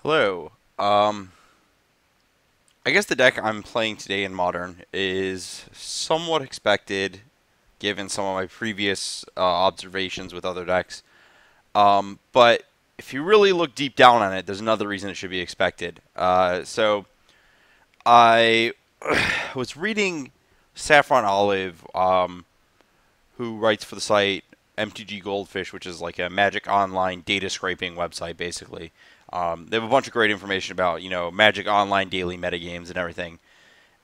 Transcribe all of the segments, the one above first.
Hello. I guess the deck I'm playing today in Modern is somewhat expected, given some of my previous observations with other decks. But if you really look deep down on it, there's another reason it should be expected. So I was reading Saffron Olive, who writes for the site MTG Goldfish, which is like a Magic Online data scraping website, basically. They have a bunch of great information about, Magic Online daily metagames and everything.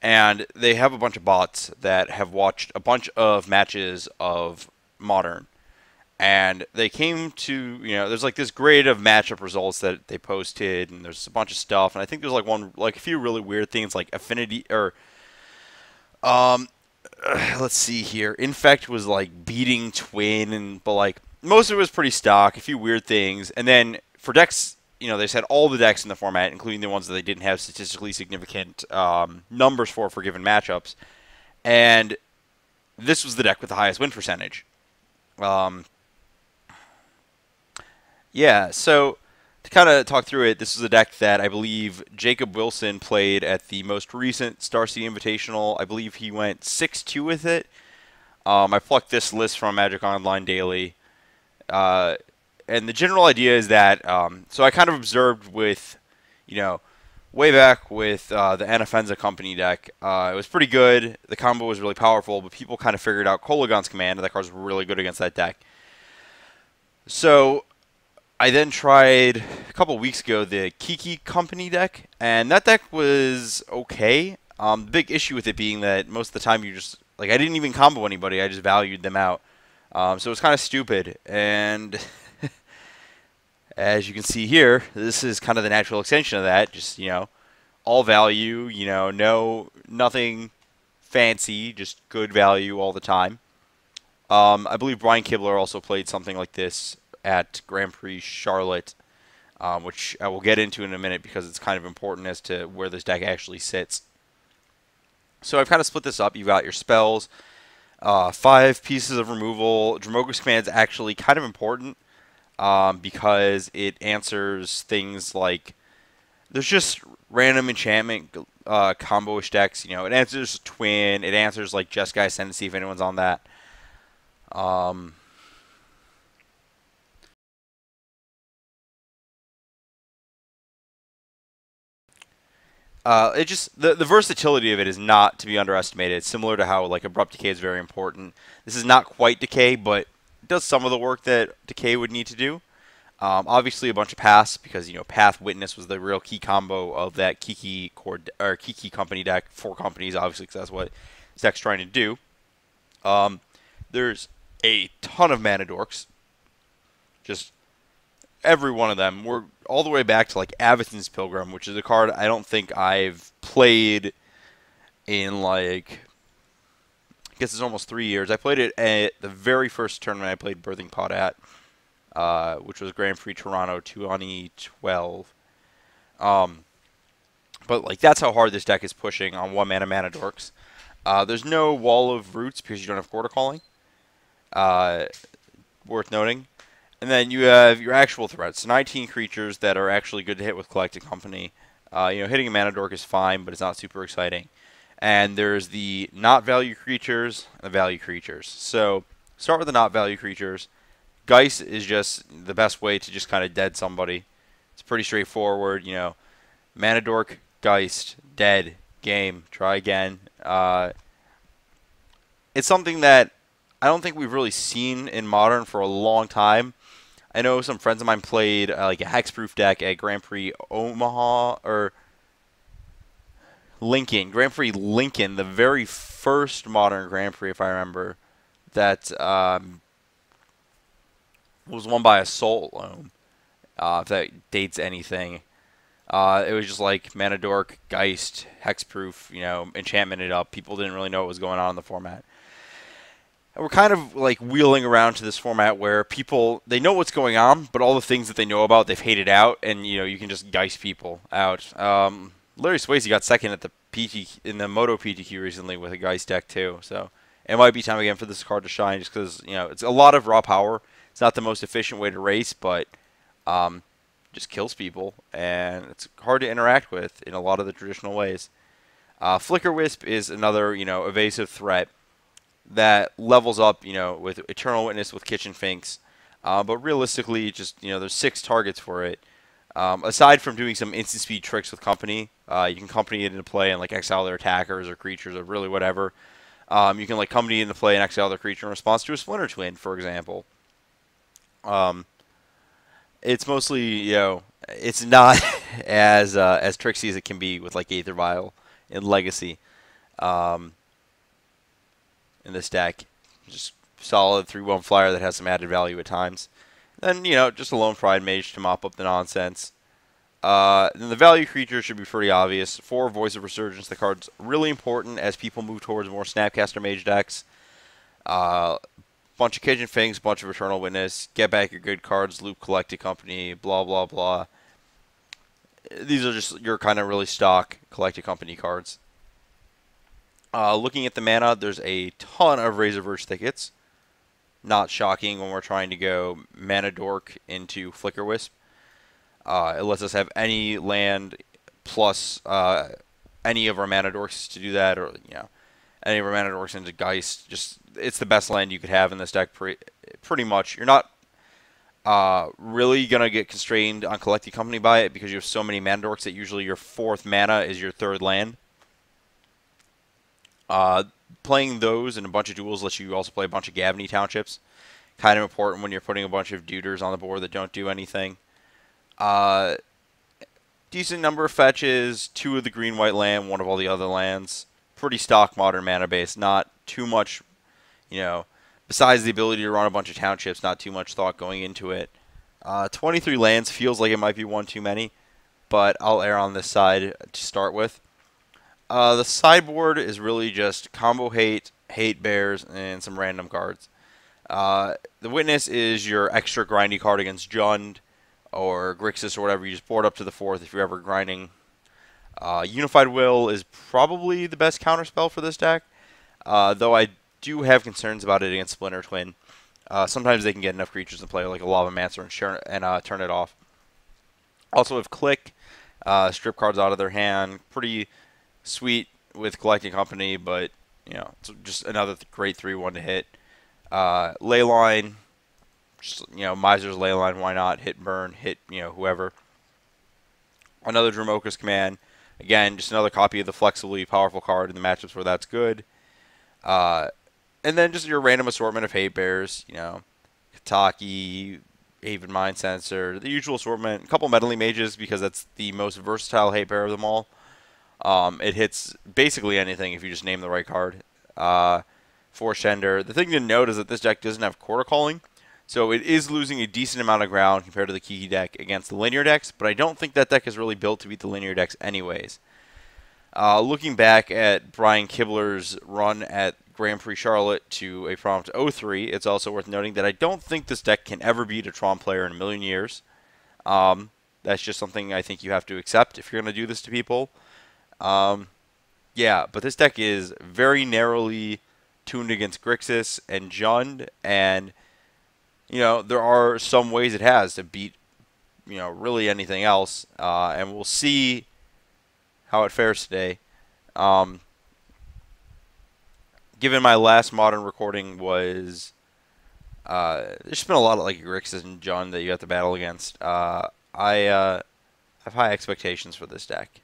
And they have a bunch of bots that have watched a bunch of matches of Modern. And they came to, there's like this grid of matchup results that they posted, and there's a bunch of stuff. And I think there's like a few really weird things like affinity, or um, let's see here. Infect was like beating Twin, but like most of it was pretty stock. A few weird things, and then for decks, they said all the decks in the format, including the ones that they didn't have statistically significant numbers for given matchups, and this was the deck with the highest win percentage. Um, yeah, so to kind of talk through it, this is a deck that I believe Jacob Wilson played at the most recent Star City Invitational. I believe he went 6-2 with it. I plucked this list from Magic Online Daily. And the general idea is that, so I kind of observed with, way back with the Anafenza Company deck, it was pretty good. The combo was really powerful, but people kind of figured out Kolaghan's Command, and that card's really good against that deck. So I then tried a couple weeks ago the Kiki Company deck, and that deck was okay. The big issue with it being that most of the time you just, like, I didn't even combo anybody, I just valued them out. So it was kind of stupid, and as you can see here, this is kind of the natural extension of that. Just, all value, nothing fancy, just good value all the time. I believe Brian Kibler also played something like this at Grand Prix Charlotte, which I will get into in a minute because it's kind of important as to where this deck actually sits. So I've kind of split this up. You've got your spells, 5 pieces of removal. Dromoka's Command is actually kind of important because it answers things like, there's just random enchantment combo-ish decks. It answers Twin. It answers like Jeskai Ascendancy if anyone's on that. It just the versatility of it is not to be underestimated. It's similar to how like Abrupt Decay is very important. This is not quite Decay, but it does some of the work that Decay would need to do. Obviously, a bunch of Paths because Path Witness was the real key combo of that Kiki Company deck. 4 companies, obviously, because that's what this deck's trying to do. There's a ton of mana dorks. Just every one of them. We're all the way back to like Avacyn's Pilgrim, which is a card I don't think I've played in like, I guess it's almost 3 years. I played it at the very first tournament I played Birthing Pod at, which was Grand Prix Toronto 2012. But like that's how hard this deck is pushing on 1 mana dorks. There's no Wall of Roots because you don't have Quarter Calling. Worth noting. And then you have your actual threats. 19 creatures that are actually good to hit with Collected Company. Hitting a mana dork is fine, but it's not super exciting. And there's the not value creatures and the value creatures. So start with the not value creatures. Geist is just the best way to just kind of dead somebody. It's pretty straightforward. Mana dork, Geist, dead, game, try again. It's something that I don't think we've really seen in Modern for a long time. I know some friends of mine played like a hexproof deck at Grand Prix Omaha or Lincoln. Grand Prix Lincoln, the very first Modern Grand Prix, if I remember, that was won by a Assault Loam, if that dates anything. It was just like Mana Dork, Geist, hexproof, enchantment it up. People didn't really know what was going on in the format. And we're kind of like wheeling around to this format where people, they know what's going on, but all the things that they know about, they've hated out, and you can just Geist people out. Larry Swayze got second at the in the Moto PTQ recently with a Geist deck too, so it might be time again for this card to shine, just because it's a lot of raw power. It's not the most efficient way to race, but just kills people, and it's hard to interact with in a lot of the traditional ways. Flicker Wisp is another, evasive threat that levels up, with Eternal Witness with Kitchen Finks. But realistically, just, there's 6 targets for it. Aside from doing some instant speed tricks with Company, you can Company it into play and like exile their attackers or creatures or really whatever. You can like Company into play and exile their creature in response to a Splinter Twin, for example. It's mostly, it's not as tricksy as it can be with like Aether Vial in Legacy. Um, in this deck, just solid 3/1 flyer that has some added value at times. Then just a Lone Pride Mage to mop up the nonsense. Then the value creature should be pretty obvious. 4 Voice of Resurgence. The card's really important as people move towards more Snapcaster Mage decks. Bunch of Kitchen Finks, bunch of Eternal Witness. Get back your good cards. Loop Collected Company. Blah blah blah. These are just your kind of really stock Collected Company cards. Looking at the mana, there's a ton of Razorverse Thickets. Not shocking when we're trying to go Mana Dork into Flicker Wisp. It lets us have any land plus any of our Mana Dorks to do that, or any of our Mana Dorks into Geist. Just it's the best land you could have in this deck. Pretty much, you're not really gonna get constrained on Collecting Company by it because you have so many Mana Dorks that usually your 4th mana is your 3rd land. Playing those in a bunch of duels lets you also play a bunch of Gavany Townships. Kind of important when you're putting a bunch of Duders on the board that don't do anything. Decent number of fetches, 2 of the green-white land, 1 of all the other lands. Pretty stock modern mana base. Not too much, besides the ability to run a bunch of Townships, not too much thought going into it. 23 lands feels like it might be one too many, but I'll err on this side to start with. The sideboard is really just combo hate, hate bears, and some random cards. The Witness is your extra grindy card against Jund or Grixis or whatever. You just board up to the 4th if you're ever grinding. Unified Will is probably the best counterspell for this deck, though I do have concerns about it against Splinter Twin. Sometimes they can get enough creatures to play like a Lava Mancer and turn it off. Also with Click, strip cards out of their hand. Pretty sweet with Collecting Company, but it's just another great 3/1 to hit. Leyline, just Miser's Leyline, why not? Hit burn, hit whoever. Another Dromoka's Command, again just another copy of the flexibly powerful card in the matchups where that's good. And then just your random assortment of hate bears, Kataki, Haven Mind Sensor, the usual assortment. A couple Meddling Mages because that's the most versatile hate bear of them all. It hits basically anything if you just name the right card. Force Shender. The thing to note is that this deck doesn't have Quarter Calling, so it is losing a decent amount of ground compared to the Kiki deck against the linear decks, but I don't think that deck is really built to beat the linear decks anyways. Looking back at Brian Kibler's run at Grand Prix Charlotte to a prompt 03, it's also worth noting that I don't think this deck can ever beat a Tron player in a million years. That's just something I think you have to accept if you're going to do this to people. Yeah, but this deck is very narrowly tuned against Grixis and Jund, and there are some ways it has to beat really anything else, and we'll see how it fares today. Given my last Modern recording was there's been a lot of like Grixis and Jund that you have to battle against. I have high expectations for this deck.